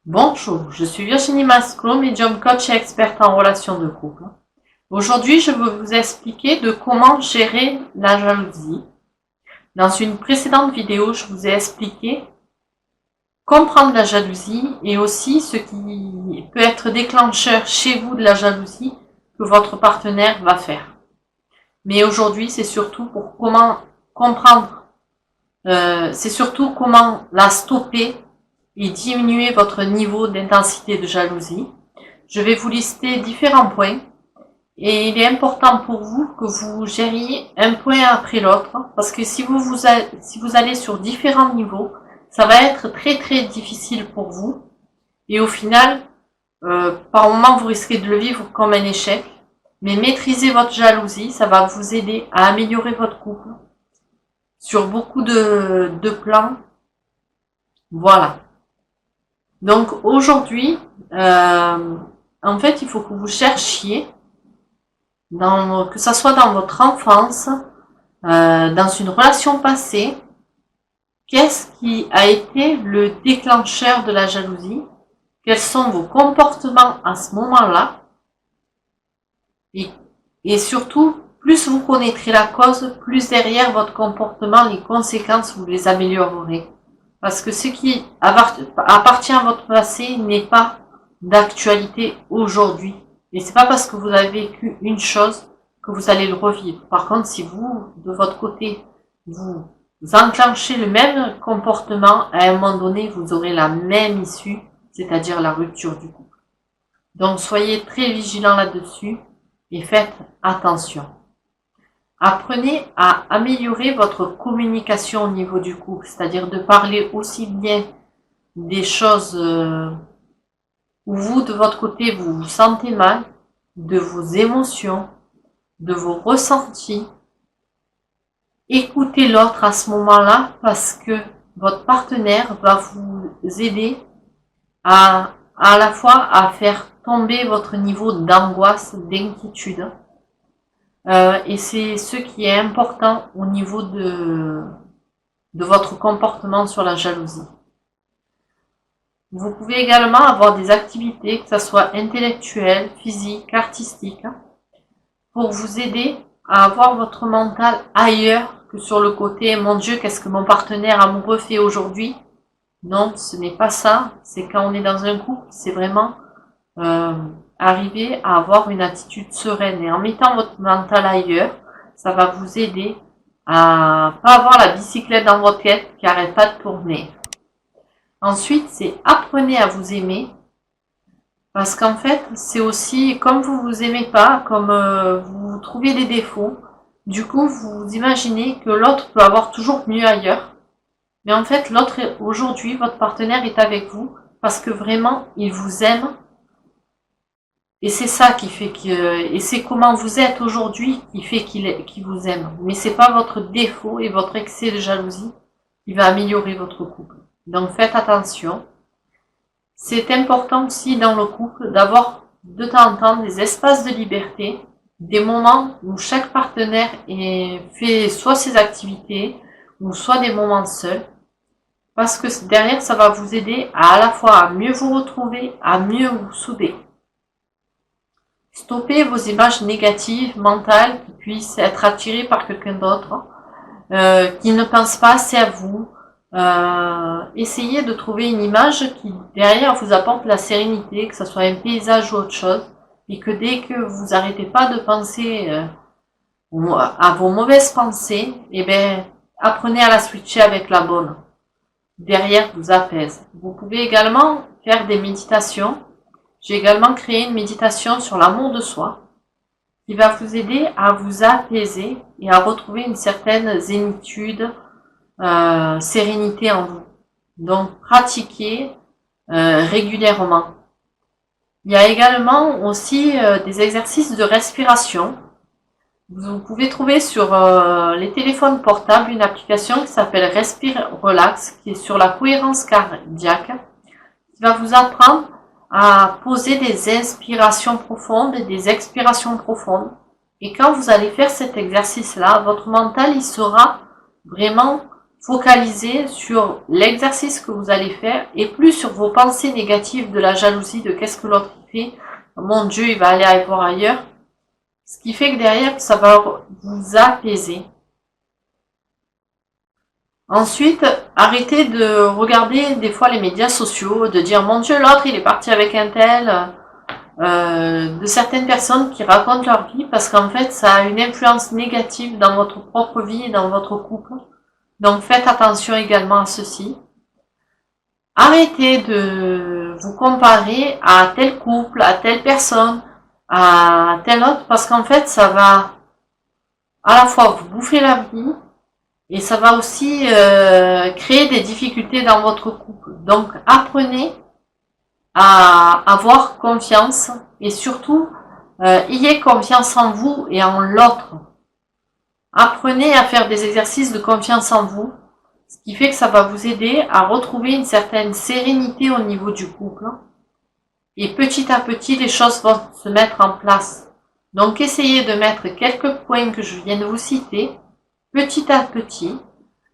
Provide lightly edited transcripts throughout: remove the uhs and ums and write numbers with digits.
Bonjour, je suis Virginie Masclo, médium coach et experte en relations de couple. Aujourd'hui, je vais vous expliquer de comment gérer la jalousie. Dans une précédente vidéo, je vous ai expliqué comprendre la jalousie et aussi ce qui peut être déclencheur chez vous de la jalousie que votre partenaire va faire. Mais aujourd'hui, c'est surtout pour comment comprendre, c'est surtout comment la stopper et diminuer votre niveau d'intensité de jalousie. Je vais vous lister différents points et il est important pour vous que vous gériez un point après l'autre parce que si vous allez sur différents niveaux, ça va être très difficile pour vous et au final, par moment vous risquez de le vivre comme un échec. Mais maîtriser votre jalousie, ça va vous aider à améliorer votre couple sur beaucoup de plans. Voilà. Donc aujourd'hui, en fait, il faut que vous cherchiez, que ça soit dans votre enfance, dans une relation passée, qu'est-ce qui a été le déclencheur de la jalousie, quels sont vos comportements à ce moment-là, et surtout, plus vous connaîtrez la cause, plus derrière votre comportement, les conséquences, vous les améliorerez. Parce que ce qui appartient à votre passé n'est pas d'actualité aujourd'hui. Et c'est pas parce que vous avez vécu une chose que vous allez le revivre. Par contre, si vous, de votre côté, vous enclenchez le même comportement, à un moment donné, vous aurez la même issue, c'est-à-dire la rupture du couple. Donc, soyez très vigilants là-dessus et faites attention. Apprenez à améliorer votre communication au niveau du couple, c'est-à-dire de parler aussi bien des choses où vous, de votre côté, vous vous sentez mal, de vos émotions, de vos ressentis. Écoutez l'autre à ce moment-là parce que votre partenaire va vous aider à la fois à faire tomber votre niveau d'angoisse, d'inquiétude. Et c'est ce qui est important au niveau de votre comportement sur la jalousie. Vous pouvez également avoir des activités, que ce soit intellectuelles, physiques, artistiques, pour vous aider à avoir votre mental ailleurs que sur le côté « Mon Dieu, qu'est-ce que mon partenaire amoureux fait aujourd'hui ?» Non, ce n'est pas ça. C'est quand on est dans un couple, c'est vraiment arriver à avoir une attitude sereine. Et en mettant votre mental ailleurs, ça va vous aider à pas avoir la bicyclette dans votre tête qui n'arrête pas de tourner. Ensuite, c'est apprenez à vous aimer. Parce qu'en fait, c'est aussi, comme vous vous aimez pas, comme vous trouvez des défauts, du coup, vous imaginez que l'autre peut avoir toujours mieux ailleurs. Mais en fait, l'autre, aujourd'hui, votre partenaire est avec vous parce que vraiment, il vous aime. Et c'est ça qui fait et c'est comment vous êtes aujourd'hui qui fait qu'il vous aime. Mais c'est pas votre défaut et votre excès de jalousie qui va améliorer votre couple. Donc faites attention. C'est important aussi dans le couple d'avoir de temps en temps des espaces de liberté, des moments où chaque partenaire fait soit ses activités ou soit des moments seuls. Parce que derrière, ça va vous aider à la fois à mieux vous retrouver, à mieux vous souder. Stoppez vos images négatives, mentales, qui puissent être attirées par quelqu'un d'autre, qui ne pense pas assez à vous. Essayez de trouver une image qui, derrière, vous apporte la sérénité, que ce soit un paysage ou autre chose, et que dès que vous arrêtez pas de penser à vos mauvaises pensées, eh bien, apprenez à la switcher avec la bonne. Derrière, vous apaise. Vous pouvez également faire des méditations. J'ai également créé une méditation sur l'amour de soi qui va vous aider à vous apaiser et à retrouver une certaine zénitude, sérénité en vous. Donc, pratiquez régulièrement. Il y a également aussi des exercices de respiration. Vous pouvez trouver sur les téléphones portables une application qui s'appelle Respire Relax, qui est sur la cohérence cardiaque, qui va vous apprendre à poser des inspirations profondes et des expirations profondes. Et quand vous allez faire cet exercice-là, votre mental, il sera vraiment focaliser sur l'exercice que vous allez faire et plus sur vos pensées négatives de la jalousie, de qu'est-ce que l'autre fait, mon Dieu, il va aller voir ailleurs. Ce qui fait que derrière, ça va vous apaiser. Ensuite, arrêtez de regarder des fois les médias sociaux, de dire mon Dieu, l'autre il est parti avec un tel, de certaines personnes qui racontent leur vie parce qu'en fait ça a une influence négative dans votre propre vie et dans votre couple. Donc faites attention également à ceci. Arrêtez de vous comparer à tel couple, à telle personne, à tel autre parce qu'en fait ça va à la fois vous bouffer la vie et ça va aussi créer des difficultés dans votre couple. Donc apprenez à avoir confiance et surtout ayez confiance en vous et en l'autre. Apprenez à faire des exercices de confiance en vous, ce qui fait que ça va vous aider à retrouver une certaine sérénité au niveau du couple. Et petit à petit, les choses vont se mettre en place. Donc essayez de mettre quelques points que je viens de vous citer, petit à petit.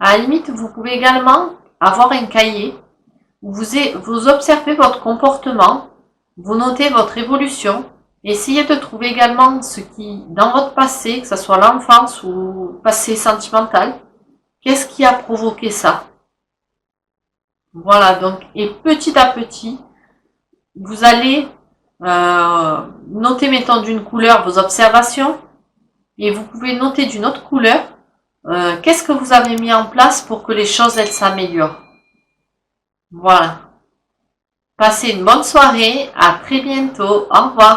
À la limite, vous pouvez également avoir un cahier où vous observez votre comportement, vous notez votre évolution, essayez de trouver également ce qui, dans votre passé, que ce soit l'enfance ou passé sentimental, qu'est-ce qui a provoqué ça? Voilà, donc, et petit à petit, vous allez noter, mettons, d'une couleur vos observations, et vous pouvez noter d'une autre couleur qu'est-ce que vous avez mis en place pour que les choses elles s'améliorent. Voilà. Passez une bonne soirée, à très bientôt, au revoir.